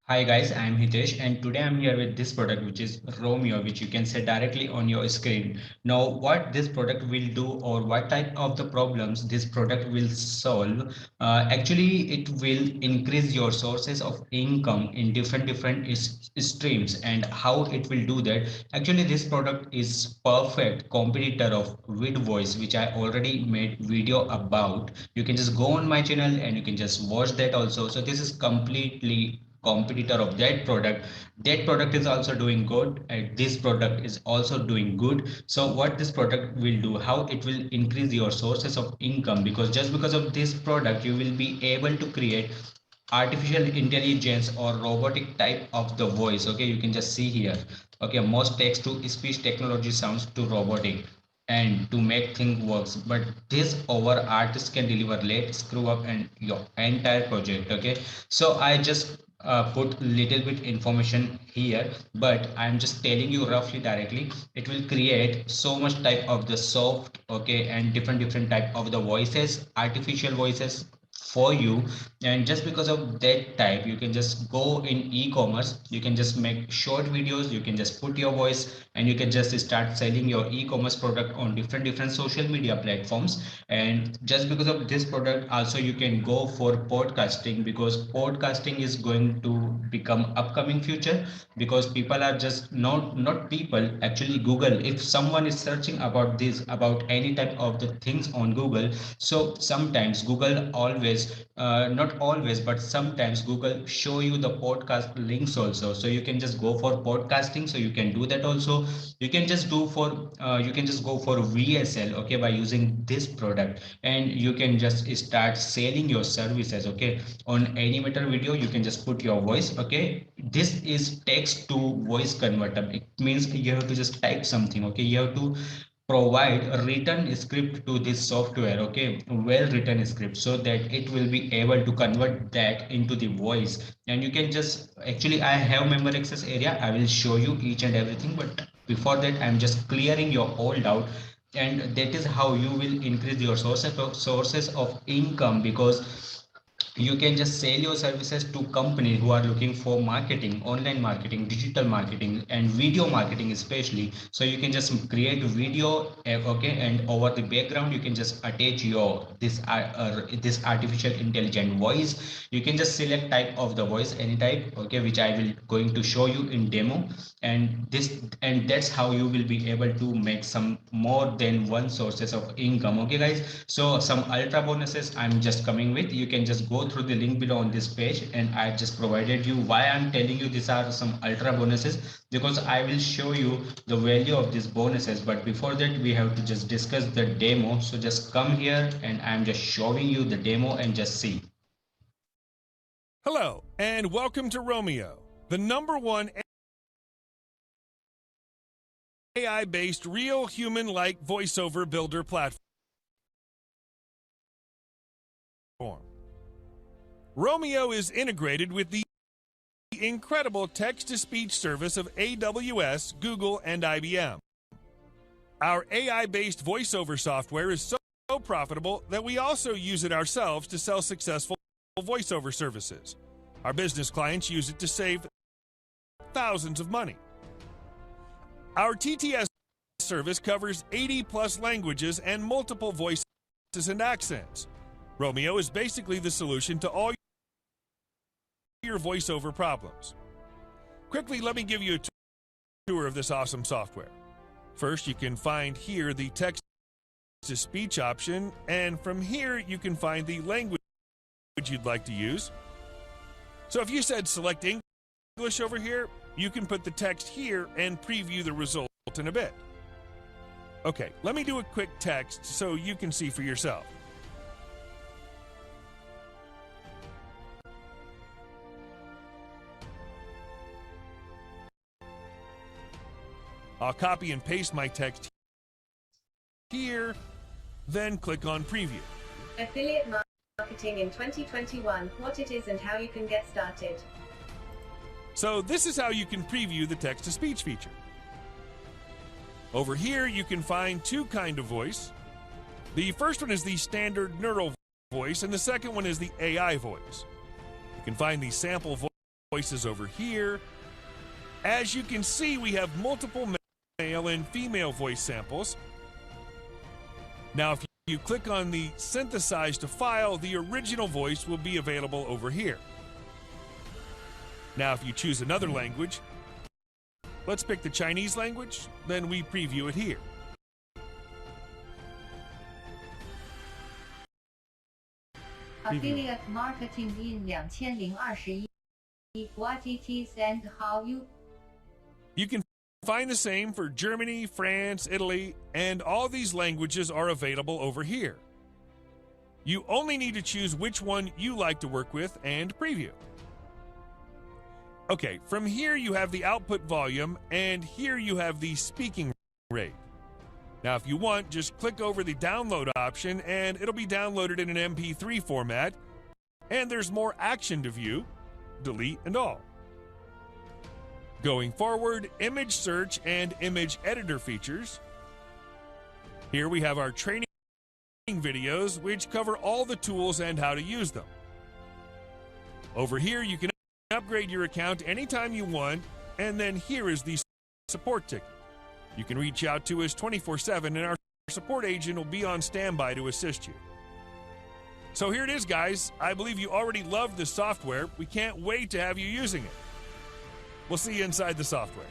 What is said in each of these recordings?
Hi guys, I'm Hitesh and today I'm here with this product which is Romeo, which you can set directly on your screen. Now what this product will do or what type of the problems this product will solve, actually it will increase your sources of income in different streams. And how it will do that, actually this product is perfect competitor of with voice, which I already made video about. You can just go on my channel and you can just watch that also. So this is completely competitor of that product is also doing good and this product is also doing good. So what this product will do, how it will increase your sources of income, because just because of this product you will be able to create artificial intelligence or robotic type of the voice. Okay, you can just see here. Okay, most text to speech technology sounds to robotic and to make things works, but this over artist can deliver late screw up and your entire project. Okay, so I just put little bit information here, but I'm just telling you roughly directly. It will create so much type of the soft, okay, and different type of the voices, artificial voices for you. And just because of that type, you can just go in e-commerce, you can just make short videos, you can just put your voice and you can just start selling your e-commerce product on different social media platforms. And just because of this product also you can go for podcasting, because podcasting is going to become upcoming future. Because people are just not people, actually Google, if someone is searching about this, about any type of the things on Google, so sometimes Google always, not always but sometimes Google show you the podcast links also. So you can just go for podcasting, so you can do that also. You can just do for you can just go for VSL, okay, by using this product. And you can just start selling your services. Okay, on animator video you can just put your voice. Okay, this is text to voice converter. It means you have to just type something. Okay, you have to provide a written script to this software. Okay, well written script, so that it will be able to convert that into the voice. And you can just, actually I have member access area, I will show you each and everything, but before that I'm just clearing your all doubt. And that is how you will increase your sources of income, because you can just sell your services to companies who are looking for marketing, online marketing, digital marketing, and video marketing especially. So you can just create video, okay, and over the background you can just attach your this artificial intelligent voice. You can just select type of the voice, any type, okay, which I will going to show you in demo. And that's how you will be able to make some more than one sources of income. Okay guys, so some ultra bonuses I'm just coming with. You can just go through the link below on this page, and I just provided you. Why I'm telling you these are some ultra bonuses, because I will show you the value of these bonuses. But before that we have to just discuss the demo. So just come here and I'm just showing you the demo and just see. Hello, and welcome to Romeo, the #1 AI-based real human-like voiceover builder platform. Romeo is integrated with the incredible text-to-speech service of AWS, Google, and IBM. Our AI-based voiceover software is so profitable that we also use it ourselves to sell successful voiceover services. Our business clients use it to save thousands of money. Our TTS service covers 80+ languages and multiple voices and accents. Romeo is basically the solution to all your voiceover problems. Quickly, let me give you a tour of this awesome software. First, you can find here the text-to-speech option, and from here you can find the language you'd like to use. So if you said select English over here, you can put the text here and preview the result in a bit. Okay, let me do a quick text so you can see for yourself. I'll copy and paste my text here, then click on preview. Affiliate marketing in 2021, what it is and how you can get started. So this is how you can preview the text-to-speech feature. Over here, you can find two kinds of voice. The first one is the standard neural voice, and the second one is the AI voice. You can find the sample voices over here. As you can see, we have multiple male and female voice samples. Now, if you click on the synthesize to file, the original voice will be available over here. Now, if you choose another language, let's pick the Chinese language, then we preview it here. Affiliate marketing in 2021. What it is and how you. You can find the same for Germany, France, Italy, and all these languages are available over here. You only need to choose which one you like to work with and preview. Okay, from here you have the output volume, and here you have the speaking rate. Now, if you want, just click over the download option, and it'll be downloaded in an MP3 format, and there's more action to view, delete, and all. Going forward, image search and image editor features. Here we have our training videos, which cover all the tools and how to use them. Over here, you can upgrade your account anytime you want, and then here is the support ticket. You can reach out to us 24/7, and our support agent will be on standby to assist you. So here it is, guys. I believe you already love the software. We can't wait to have you using it. We'll see you inside the software.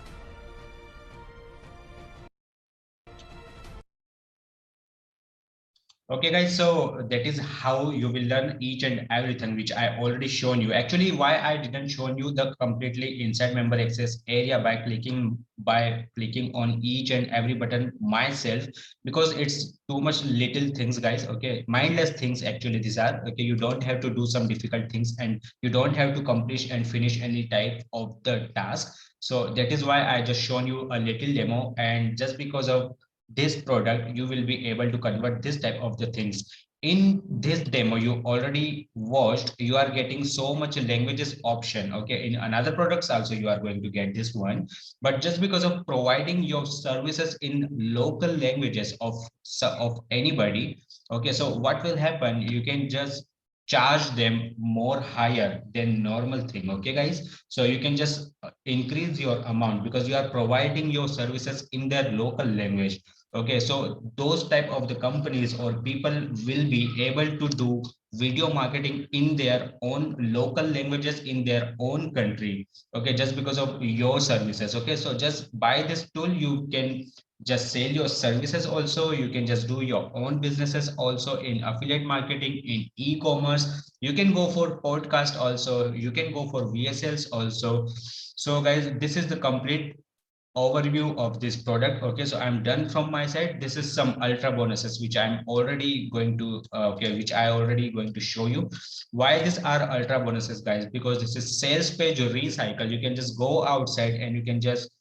Okay guys, so that is how you will learn each and everything which I already shown you. Actually, why I didn't show you the completely inside member access area by clicking on each and every button myself, because it's too much little things, guys. Okay, mindless things actually these are. Okay, you don't have to do some difficult things, and you don't have to complete and finish any type of the task. So that is why I just shown you a little demo, and just because of this product you will be able to convert this type of the things. In this demo you already watched, you are getting so much languages option. Okay, in another products also you are going to get this one, but just because of providing your services in local languages of anybody. Okay, so what will happen, you can just charge them more higher than normal thing. Okay guys, so you can just increase your amount because you are providing your services in their local language. Okay, so those type of the companies or people will be able to do video marketing in their own local languages in their own country. Okay, just because of your services. Okay, so just buy this tool, you can just sell your services also, you can just do your own businesses also in affiliate marketing, in e-commerce. You can go for podcast also, you can go for VSLs also. So guys, this is the complete overview of this product. Okay, so I'm done from my side. This is some ultra bonuses which I'm already going to which I already going to show you. Why these are ultra bonuses, guys? Because this is sales page recycle. You can just go outside and you can just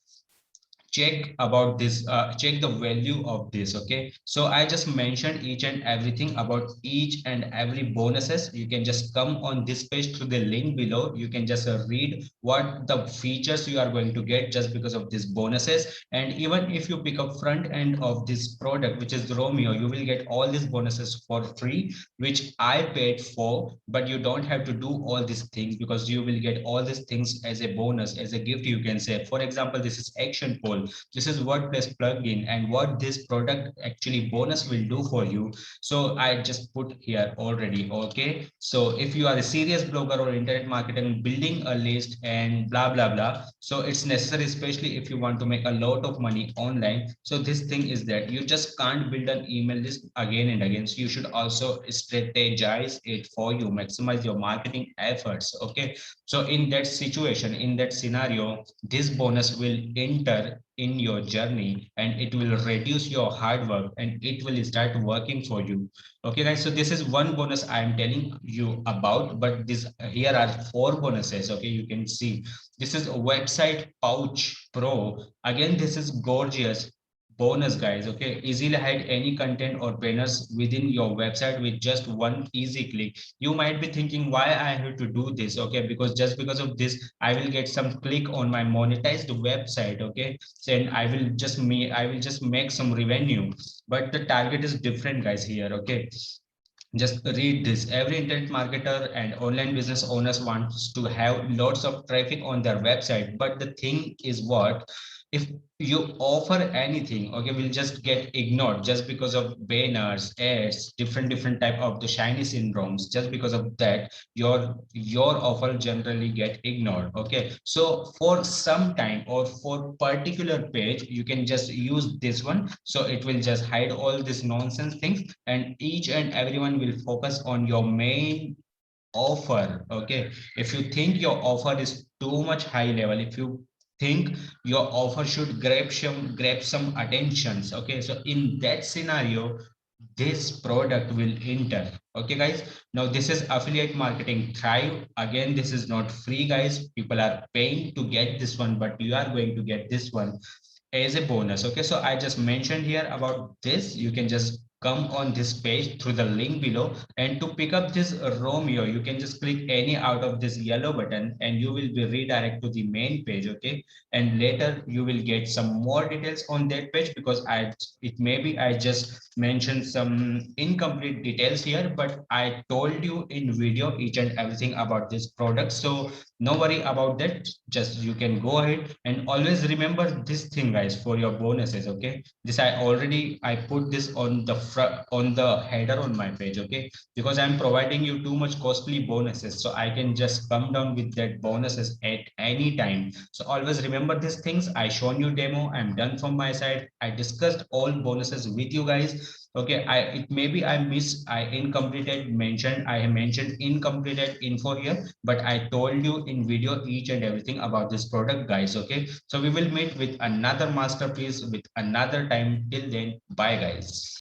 check about this, check the value of this. Okay, so I just mentioned each and everything about each and every bonuses. You can just come on this page through the link below. You can just read what the features you are going to get just because of these bonuses. And even if you pick up front end of this product, which is Romeo, you will get all these bonuses for free, which I paid for. But you don't have to do all these things because you will get all these things as a bonus, as a gift, you can say. For example, this is action poll. This is WordPress plugin and what this product actually bonus will do for you. So I just put here already. Okay, so if you are a serious blogger or internet marketing, building a list and blah blah blah, so it's necessary, especially if you want to make a lot of money online. So this thing is that you just can't build an email list again and again, so you should also strategize it for you, maximize your marketing efforts. Okay, so in that situation, in that scenario, this bonus will enter in your journey and it will reduce your hard work and it will start working for you. Okay guys, so this is one bonus I am telling you about, but this here are 4 bonuses. Okay, you can see this is a website pouch pro. Again, this is gorgeous bonus, guys. Okay, easily hide any content or banners within your website with just one easy click. You might be thinking why I have to do this. Okay, because just because of this I will get some click on my monetized website. Okay, then I will just make some revenue, but the target is different, guys, here. Okay, Just read this. Every internet marketer and online business owners wants to have lots of traffic on their website. But the thing is what, if you offer anything, okay, will just get ignored just because of banners, ads, different type of the shiny syndromes. Just because of that, your offer generally get ignored. Okay, so for some time or for particular page, you can just use this one. So it will just hide all this nonsense things, and each and everyone will focus on your main offer. Okay, if you think your offer is too much high level, if you think your offer should grab some attentions, okay, so in that scenario this product will enter. Okay guys, now this is affiliate marketing thrive. Again, this is not free guys, people are paying to get this one, but you are going to get this one as a bonus. Okay, so I just mentioned here about this. You can just come on this page through the link below, and to pick up this Romeo, you can just click any out of this yellow button and you will be redirected to the main page. Okay, and later you will get some more details on that page, because it may be I just mentioned some incomplete details here, but I told you in video each and everything about this product. So no worry about that, just you can go ahead, and always remember this thing guys for your bonuses. Okay, this I put this on the front, on the header on my page. Okay, because I'm providing you too much costly bonuses, so I can just come down with that bonuses at any time. So always remember these things. I shown you demo, I'm done from my side. I discussed all bonuses with you guys. Okay, it maybe I incompleted mentioned, I have mentioned incompleted info here, but I told you in video each and everything about this product guys. Okay, so we will meet with another masterpiece with another time. Till then, bye guys.